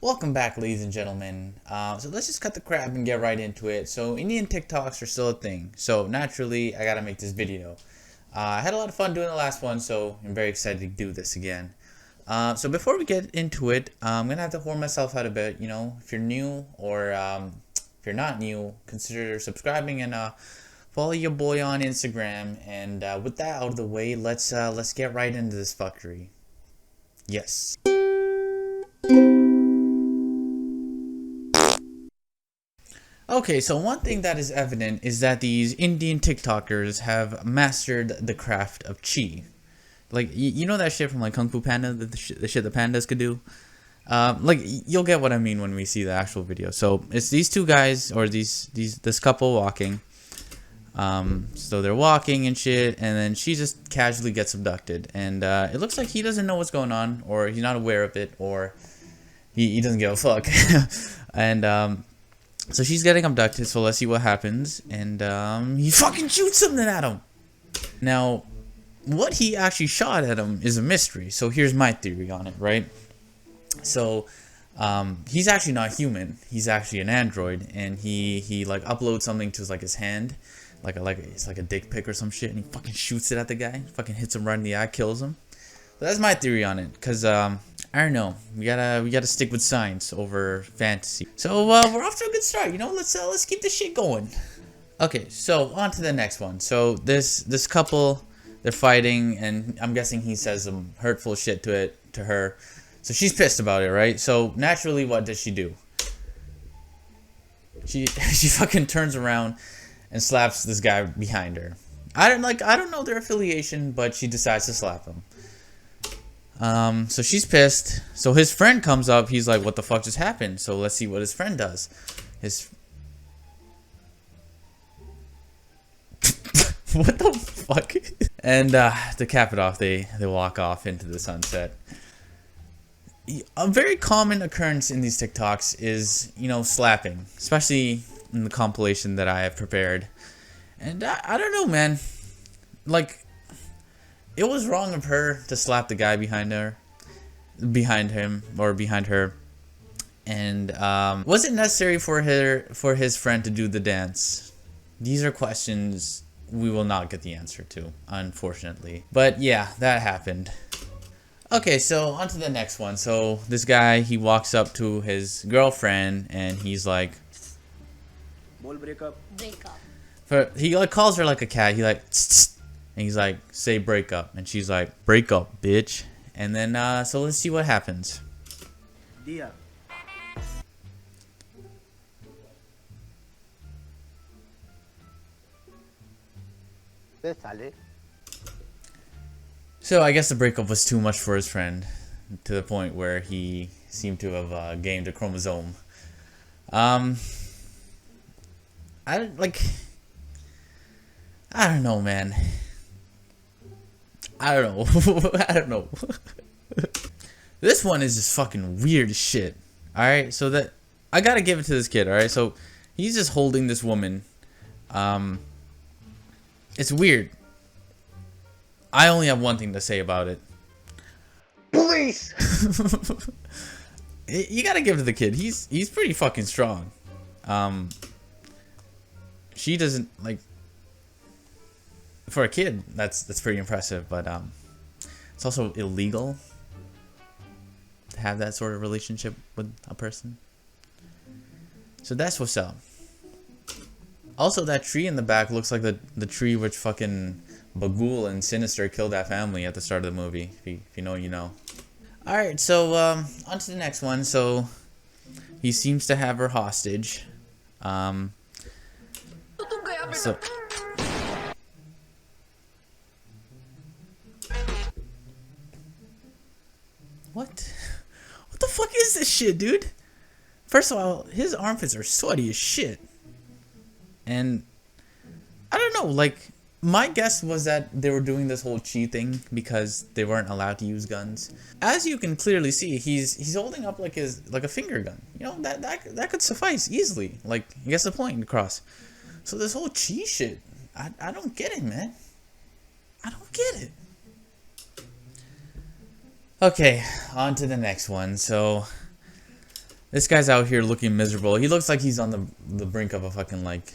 Welcome back, ladies and gentlemen. So let's just cut the crap and get right into it. So Indian TikToks are still a thing. So naturally, I gotta make this video. I had a lot of fun doing the last one, so I'm very excited to do this again. So before we get into it, I'm gonna have to warm myself out a bit. You know, if you're new or if you're not new, consider subscribing and follow your boy on Instagram. And with that out of the way, let's get right into this fuckery. Yes. Okay, so one thing that is evident is that these Indian TikTokers have mastered the craft of chi. Like, you know that shit from like Kung Fu Panda, the shit the pandas could do? Like, you'll get what I mean when we see the actual video. So, it's these two guys, or this couple walking. So they're walking and shit, and then she just casually gets abducted. And it looks like he doesn't know what's going on, or he's not aware of it, or he doesn't give a fuck. And, so she's getting abducted, so let's see what happens. And he fucking shoots something at him. Now, what he actually shot at him is a mystery. So here's my theory on it, right? So he's actually not human. He's actually an android, and he like uploads something to like his hand, like it's like a dick pic or some shit, and he fucking shoots it at the guy. Fucking hits him right in the eye, kills him. So that's my theory on it, cause I don't know. We gotta stick with science over fantasy. So we're off to a good start. You know, let's keep this shit going. Okay, so on to the next one. So this couple, they're fighting, and I'm guessing he says some hurtful shit to her. So she's pissed about it, right? So naturally, what does she do? She fucking turns around and slaps this guy behind her. I don't know their affiliation, but she decides to slap him. So she's pissed. So his friend comes up. He's like, what the fuck just happened? So let's see what his friend does. What the fuck? And to cap it off, they walk off into the sunset. A very common occurrence in these TikToks is, you know, slapping, especially in the compilation that I have prepared. And I don't know, man. Like, it was wrong of her to slap the guy behind him, and was it necessary for his friend to do the dance? These are questions we will not get the answer to, unfortunately. But yeah, that happened. Okay, so on to the next one. So this guy, he walks up to his girlfriend, and he's like, break up. He like calls her like a cat. He like, tss, tss. And he's like, say break up. And she's like, break up, bitch. And then, so let's see what happens. Dia. So I guess the breakup was too much for his friend, to the point where he seemed to have gained a chromosome. I don't know, man. I don't know. I don't know. This one is just fucking weird as shit. Alright, so that I gotta give it to this kid, alright? So he's just holding this woman. It's weird. I only have one thing to say about it. Police! You gotta give it to the kid. He's pretty fucking strong. She doesn't like, for a kid, that's pretty impressive, but it's also illegal to have that sort of relationship with a person. So that's what's up. Also, that tree in the back looks like the tree which fucking Bagul and Sinister killed that family at the start of the movie. If you know, you know. Alright, so on to the next one. So he seems to have her hostage. So what? What the fuck is this shit, dude? First of all, his armpits are sweaty as shit. And I don't know, like, my guess was that they were doing this whole chi thing because they weren't allowed to use guns. As you can clearly see, he's holding up like a finger gun. You know, that could suffice easily. Like, he gets the point across. So this whole chi shit, I don't get it, man. I don't get it. Okay, on to the next one. So This guy's out here looking miserable. He looks like he's on the brink of a fucking like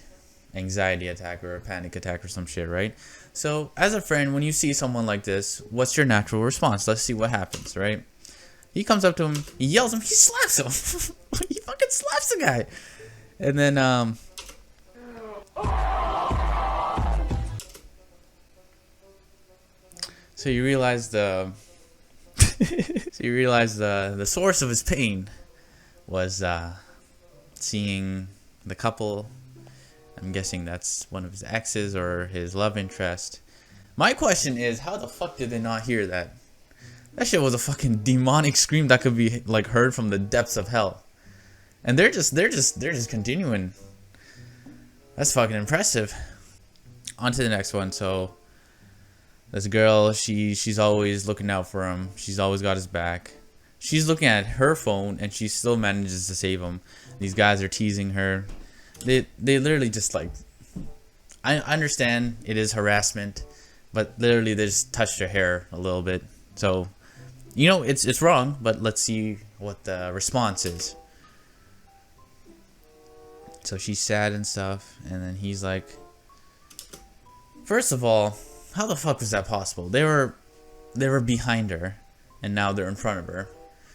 anxiety attack or a panic attack or some shit, right? So as a friend, when you see someone like this, what's your natural response? Let's see what happens, right? He comes up to him, he yells him, he slaps him. He fucking slaps the guy. And then so you realize the the source of his pain was seeing the couple. I'm guessing that's one of his exes or his love interest. My question is, how the fuck did they not hear that? That shit was a fucking demonic scream that could be like heard from the depths of hell. And they're just continuing. That's fucking impressive. On to the next one. So this girl, she's always looking out for him. She's always got his back. She's looking at her phone and she still manages to save him. These guys are teasing her. They literally just like, I understand it is harassment, but literally they just touched her hair a little bit. So, you know, it's wrong, but let's see what the response is. So she's sad and stuff, and then he's like, first of all, how the fuck was that possible? They were behind her, and now they're in front of her.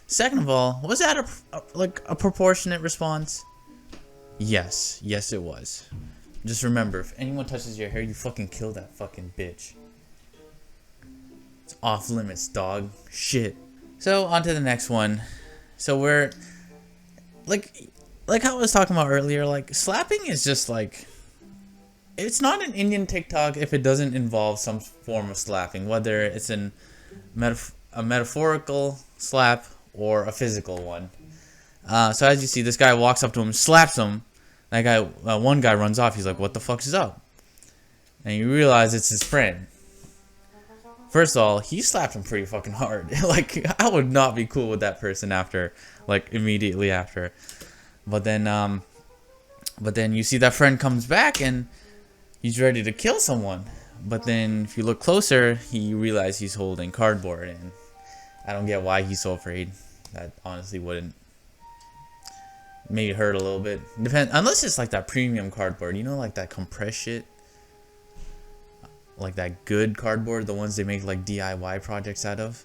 Second of all, was that a proportionate response? Yes, it was. Just remember, if anyone touches your hair, you fucking kill that fucking bitch. It's off limits, dog. Shit. So on to the next one. So we're like how I was talking about earlier. Like slapping is just like, it's not an Indian TikTok if it doesn't involve some form of slapping, whether it's a metaphorical slap or a physical one. So as you see, this guy walks up to him, slaps him. That guy, one guy runs off. He's like, "What the fuck is up?" And you realize it's his friend. First of all, he slapped him pretty fucking hard. Like, I would not be cool with that person after, like, immediately after. But then you see that friend comes back and he's ready to kill someone. But then if you look closer, you realize he's holding cardboard, and I don't get why he's so afraid. That honestly wouldn't. Maybe hurt a little bit. Unless it's like that premium cardboard, you know, like that compressed shit. Like that good cardboard, the ones they make like DIY projects out of.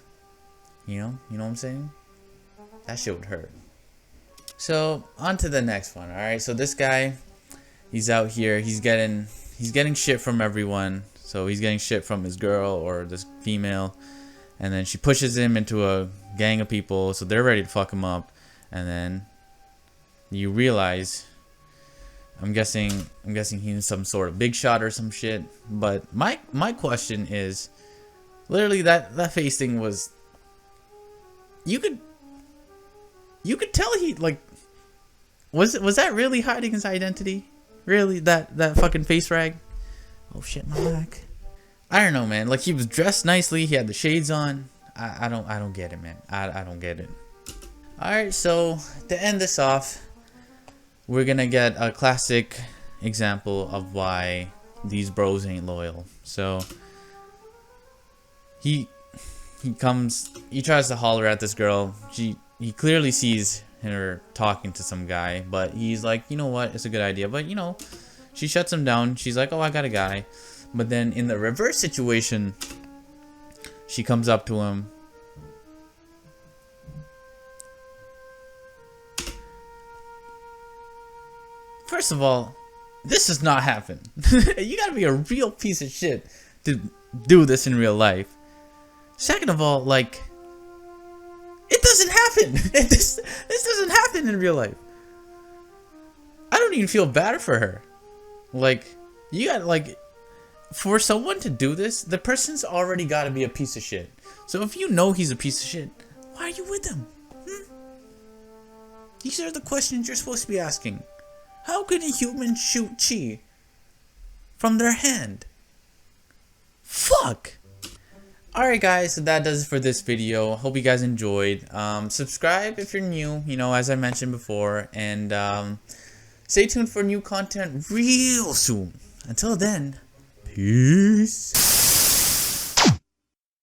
You know what I'm saying? That shit would hurt. So on to the next one. All right, so this guy, he's out here. He's getting shit from everyone. So he's getting shit from his girl or this female, and then she pushes him into a gang of people. So they're ready to fuck him up, and then you realize, I'm guessing he's some sort of big shot or some shit. But my question is, literally that face thing was, you could tell he like, was that really hiding his identity? Really, that fucking face rag? Oh shit, my back. I don't know, man. Like, he was dressed nicely. He had the shades on. I don't get it, man. I don't get it. All right, so to end this off, we're gonna get a classic example of why these bros ain't loyal. So he tries to holler at this girl. He clearly sees her talking to some guy, but he's like, you know what, it's a good idea. But you know, she shuts him down. She's like, oh, I got a guy. But then in the reverse situation, she comes up to him. First of all, this does not happen. You gotta be a real piece of shit to do this in real life. Second of all, like, it doesn't happen. This doesn't happen in real life. I don't even feel bad for her. Like, you got, like, for someone to do this, the person's already got to be a piece of shit. So if you know he's a piece of shit, why are you with him? These are the questions you're supposed to be asking. How can a human shoot chi from their hand? Fuck. Alright guys, so that does it for this video. Hope you guys enjoyed. Subscribe if you're new, you know, as I mentioned before. And stay tuned for new content real soon. Until then, peace.